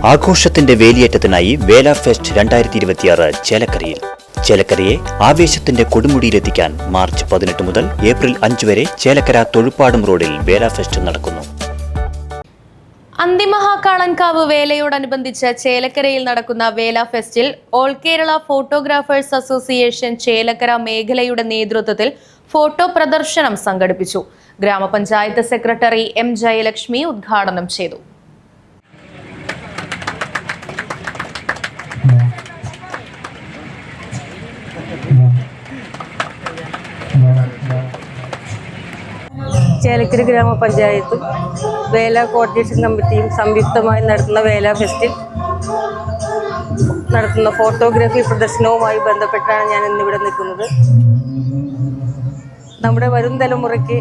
ആഘോഷത്തിന്റെ വേലിയേറ്റത്തിനായി വേല ഫെസ്റ്റ് 2026 ചേലക്കരയിൽ. ചേലക്കരയെ ആവേശത്തിന്റെ കൊടുമുടിയിലെത്തിക്കാൻ മാർച്ച് 18 മുതൽ ഏപ്രിൽ 5 വരെ ചേലക്കര തൊഴുപ്പാടും റോഡിൽ വേല ഫെസ്റ്റ് നടക്കുന്നു. അന്തിമഹാകാളൻകാവ് വേലയോടനുബന്ധിച്ച് ചേലക്കരയിൽ നടക്കുന്ന വേല ഫെസ്റ്റിൽ all Kerala photographers association Chelakkara മേഖലയുടെ നേതൃത്വത്തിൽ ഫോട്ടോ പ്രദർശനം സംഘടിപ്പിച്ചു. ഗ്രാമപഞ്ചായത്ത് സെക്രട്ടറി എം ജയലക്ഷ്മി ഉദ്ഘാടനം ചെയ്തു. ചേലക്കര ഗ്രാമപഞ്ചായത്തും വേല കോർഡിനേഷൻ കമ്മിറ്റിയും സംയുക്തമായി നടത്തുന്ന വേല ഫെസ്റ്റിൽ നടത്തുന്ന ഫോട്ടോഗ്രാഫി പ്രദർശനവുമായി ബന്ധപ്പെട്ടാണ് ഞാൻ ഇന്നിവിടെ നിൽക്കുന്നത്. നമ്മുടെ വരും തലമുറയ്ക്ക്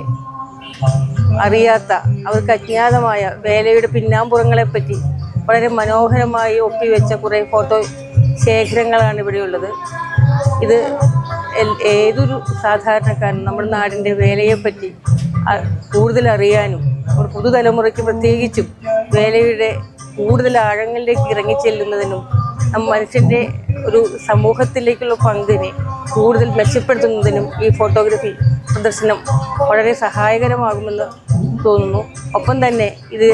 അറിയാത്ത, അവർക്ക് അജ്ഞാതമായ വേലയുടെ പിന്നാമ്പുറങ്ങളെപ്പറ്റി വളരെ മനോഹരമായി ഒപ്പിവെച്ച കുറേ ഫോട്ടോ ശേഖരങ്ങളാണ് ഇവിടെയുള്ളത്. ഇത് ഏതൊരു സാധാരണക്കാരനും നമ്മുടെ നാടിൻ്റെ വേലയെപ്പറ്റി കൂടുതൽ അറിയാനും നമ്മുടെ പുതുതലമുറയ്ക്ക് പ്രത്യേകിച്ചും വേലയുടെ കൂടുതൽ ആഴങ്ങളിലേക്ക് ഇറങ്ങിച്ചെല്ലുന്നതിനും മനുഷ്യൻ്റെ ഒരു സമൂഹത്തിലേക്കുള്ള പങ്കിനെ കൂടുതൽ മെച്ചപ്പെടുത്തുന്നതിനും ഈ ഫോട്ടോഗ്രാഫി പ്രദർശനം വളരെ സഹായകരമാകുമെന്ന് തോന്നുന്നു. ഒപ്പം തന്നെ ഇത്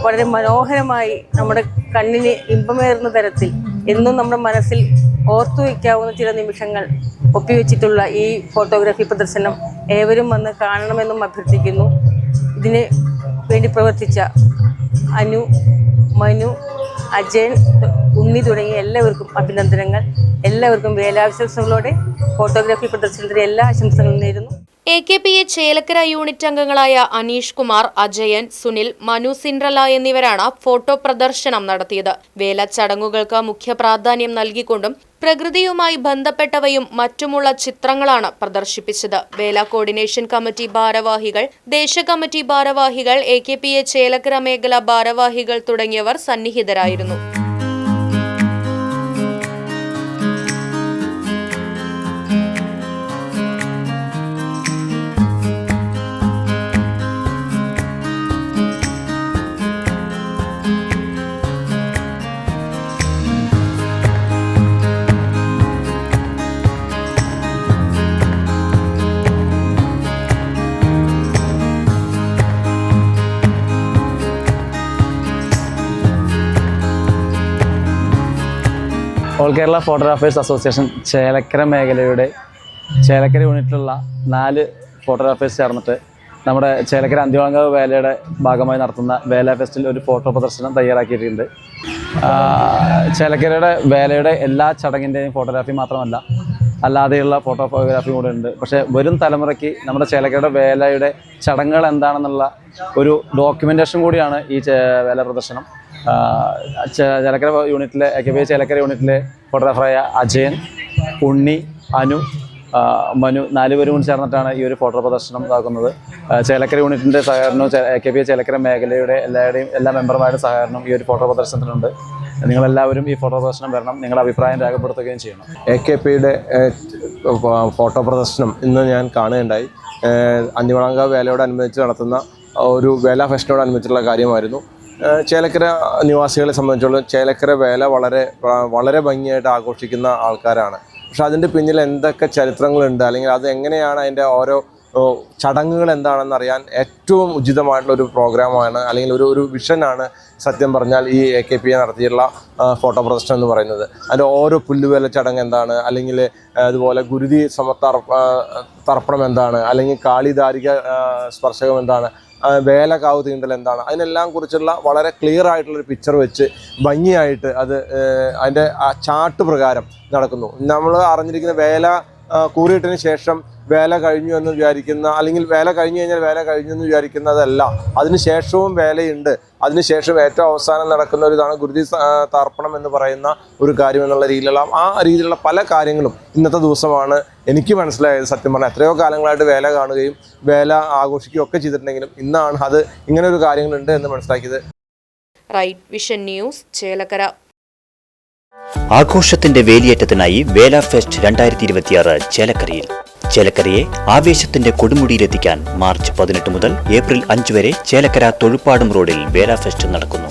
വളരെ മനോഹരമായി നമ്മുടെ കണ്ണിന് ഇമ്പമേറുന്ന തരത്തിൽ എന്നും നമ്മുടെ മനസ്സിൽ ഓർത്തു വയ്ക്കാവുന്ന ചില നിമിഷങ്ങൾ ഒപ്പിവെച്ചിട്ടുള്ള ഈ ഫോട്ടോഗ്രാഫി പ്രദർശനം ഏവരും വന്ന് കാണണമെന്നും അഭ്യർത്ഥിക്കുന്നു. ഇതിന് വേണ്ടി പ്രവർത്തിച്ച അനു, മനു, അജയൻ, ഉണ്ണി തുടങ്ങിയ എല്ലാവർക്കും അഭിനന്ദനങ്ങൾ. എല്ലാവർക്കും വേലാശംസകളോടെ ഫോട്ടോഗ്രാഫി പ്രദർശനത്തിന് എല്ലാ ആശംസകളും നേരുന്നു. AKPA ചേലക്കര യൂണിറ്റ് അംഗങ്ങളായ അനീഷ് കുമാർ, അജയൻ, സുനിൽ, മനു സിൻഡ്രല എന്നിവരാണ് ഫോട്ടോ പ്രദർശനം നടത്തിയത്. വേല ചടങ്ങുകൾക്ക് മുഖ്യ പ്രാധാന്യം നൽകിക്കൊണ്ടും പ്രകൃതിയുമായി ബന്ധപ്പെട്ടവയും മറ്റുമുള്ള ചിത്രങ്ങളാണ് പ്രദർശിപ്പിച്ചത്. വേല കോർഡിനേഷൻ കമ്മിറ്റി ഭാരവാഹികൾ, ദേശ കമ്മിറ്റി ഭാരവാഹികൾ, AKPA ചേലക്കര മേഖല ഭാരവാഹികൾ തുടങ്ങിയവർ സന്നിഹിതരായിരുന്നു. All Kerala photographers association Chelakkara മേഖലയുടെ ചേലക്കര യൂണിറ്റിലുള്ള 4 ഫോട്ടോഗ്രാഫേഴ്സ് ചേർന്നിട്ട് നമ്മുടെ ചേലക്കര അന്തിമഹാകാവ് വേലയുടെ ഭാഗമായി നടത്തുന്ന വേല ഫെസ്റ്റിൽ ഒരു ഫോട്ടോ പ്രദർശനം തയ്യാറാക്കിയിട്ടുണ്ട്. ചേലക്കരയുടെ വേലയുടെ എല്ലാ ചടങ്ങിൻ്റെയും ഫോട്ടോഗ്രാഫി മാത്രമല്ല, അല്ലാതെയുള്ള ഫോട്ടോഗ്രാഫി കൂടെ ഉണ്ട്. പക്ഷേ വരും തലമുറയ്ക്ക് നമ്മുടെ ചേലക്കരയുടെ വേലയുടെ ചടങ്ങുകൾ എന്താണെന്നുള്ള ഒരു ഡോക്യുമെൻറ്റേഷൻ കൂടിയാണ് ഈ വേല പ്രദർശനം. ചേലക്കര യൂണിറ്റിലെ AKPA ചേലക്കര യൂണിറ്റിലെ ഫോട്ടോഗ്രാഫറായ അജയൻ, ഉണ്ണി, അനു, മനു 4 പേരും കൂടി ചേർന്നിട്ടാണ് ഈ ഒരു ഫോട്ടോ പ്രദർശനം ഇതാക്കുന്നത്. ചേലക്കര യൂണിറ്റിൻ്റെ സഹകരണവും AKPA ചേലക്കര മേഖലയുടെ എല്ലാ മെമ്പർമാരുടെ സഹകരണം ഈ ഒരു ഫോട്ടോ പ്രദർശനത്തിനുണ്ട്. നിങ്ങളെല്ലാവരും ഈ ഫോട്ടോ പ്രദർശനം വരണം, നിങ്ങളുടെ അഭിപ്രായം രേഖപ്പെടുത്തുകയും ചെയ്യണം. AKPയുടെ ഫോട്ടോ പ്രദർശനം ഇന്ന് ഞാൻ കാണുകയുണ്ടായി. അന്തിമഹാകാവ് വേലയോടനുബന്ധിച്ച് നടത്തുന്ന ഒരു വേല ഫെസ്റ്റിനോടനുബന്ധിച്ചുള്ള കാര്യമായിരുന്നു. ചേലക്കര നിവാസികളെ സംബന്ധിച്ചിടത്തോളം ചേലക്കര വേല വളരെ ഭംഗിയായിട്ട് ആഘോഷിക്കുന്ന ആൾക്കാരാണ്. പക്ഷെ അതിൻ്റെ പിന്നിൽ എന്തൊക്കെ ചരിത്രങ്ങളുണ്ട്, അല്ലെങ്കിൽ അത് എങ്ങനെയാണ് അതിൻ്റെ ഓരോ ചടങ്ങുകൾ എന്താണെന്ന് അറിയാൻ ഏറ്റവും ഉചിതമായിട്ടുള്ളൊരു പ്രോഗ്രാമാണ്, അല്ലെങ്കിൽ ഒരു വിഷനാണ് സത്യം പറഞ്ഞാൽ ഈ AKPA നടത്തിയിട്ടുള്ള ഫോട്ടോ പ്രദർശനം എന്ന് പറയുന്നത്. അതിൻ്റെ ഓരോ പുല്ലുവേല ചടങ്ങ് എന്താണ്, അല്ലെങ്കിൽ അതുപോലെ ഗുരുതി തർപ്പണം എന്താണ്, അല്ലെങ്കിൽ കാളിദാരിക സ്പർശകം എന്താണ്, വേലക്കാവ് തീണ്ടൽ എന്താണ്, അതിനെല്ലാം കുറിച്ചുള്ള വളരെ ക്ലിയർ ആയിട്ടുള്ളൊരു പിക്ചർ വെച്ച് ഭംഗിയായിട്ട് അത് അതിൻ്റെ ആ ചാർട്ട് പ്രകാരം നടക്കുന്നു. നമ്മൾ അറിഞ്ഞിരിക്കുന്ന വേല കൂറിയിട്ടതിന് ശേഷം വേല കഴിഞ്ഞു എന്ന് വിചാരിക്കുന്ന, അല്ലെങ്കിൽ വേല കഴിഞ്ഞു കഴിഞ്ഞാൽ വേല കഴിഞ്ഞു എന്ന് വിചാരിക്കുന്നതല്ല, അതിനുശേഷവും വേലയുണ്ട്. അതിനുശേഷം ഏറ്റവും അവസാനം നടക്കുന്ന ഒരു ഇതാണ് ഗുരുതി തർപ്പണം എന്ന് പറയുന്ന ഒരു കാര്യം എന്നുള്ള രീതിയിലുള്ള പല കാര്യങ്ങളും ഇന്നത്തെ ദിവസമാണ് എനിക്ക് മനസ്സിലായത്. സത്യം പറഞ്ഞാൽ എത്രയോ കാലങ്ങളായിട്ട് വേല കാണുകയും വേല ആഘോഷിക്കുകയും ഒക്കെ ചെയ്തിട്ടുണ്ടെങ്കിലും ഇന്നാണ് അത് ഇങ്ങനെ ഒരു കാര്യങ്ങളുണ്ട് എന്ന് മനസ്സിലാക്കിയത്. Right vision news, Chelakkara. ആഘോഷത്തിന്റെ വേലിയേറ്റത്തിനായി വേല ഫെസ്റ്റ് 2026 ചേലക്കരയിൽ. ചേലക്കരയെ ആവേശത്തിന്റെ കൊടുമുടിയിലെത്തിക്കാൻ മാർച്ച് 18 മുതൽ ഏപ്രിൽ 5 വരെ ചേലക്കര തൊഴുപ്പാടും റോഡിൽ വേല ഫെസ്റ്റ് നടക്കുന്നു.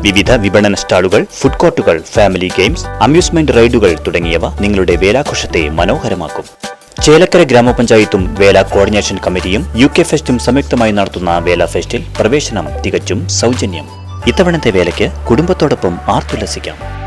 വിവിധ വിപണന സ്റ്റാളുകൾ, ഫുഡ് കോർട്ടുകൾ, ഫാമിലി ഗെയിംസ്, അമ്യൂസ്മെന്റ് റൈഡുകൾ തുടങ്ങിയവ നിങ്ങളുടെ വേലാഘോഷത്തെ മനോഹരമാക്കും. ചേലക്കര ഗ്രാമപഞ്ചായത്തും വേല കോർഡിനേഷൻ കമ്മിറ്റിയും UK ഫെസ്റ്റും സംയുക്തമായി നടത്തുന്ന വേല ഫെസ്റ്റിൽ പ്രവേശനം തികച്ചും സൗജന്യം. ഇത്തവണത്തെ വേലയ്ക്ക് കുടുംബത്തോടൊപ്പം ആർത്തുല്ലസിക്കാം.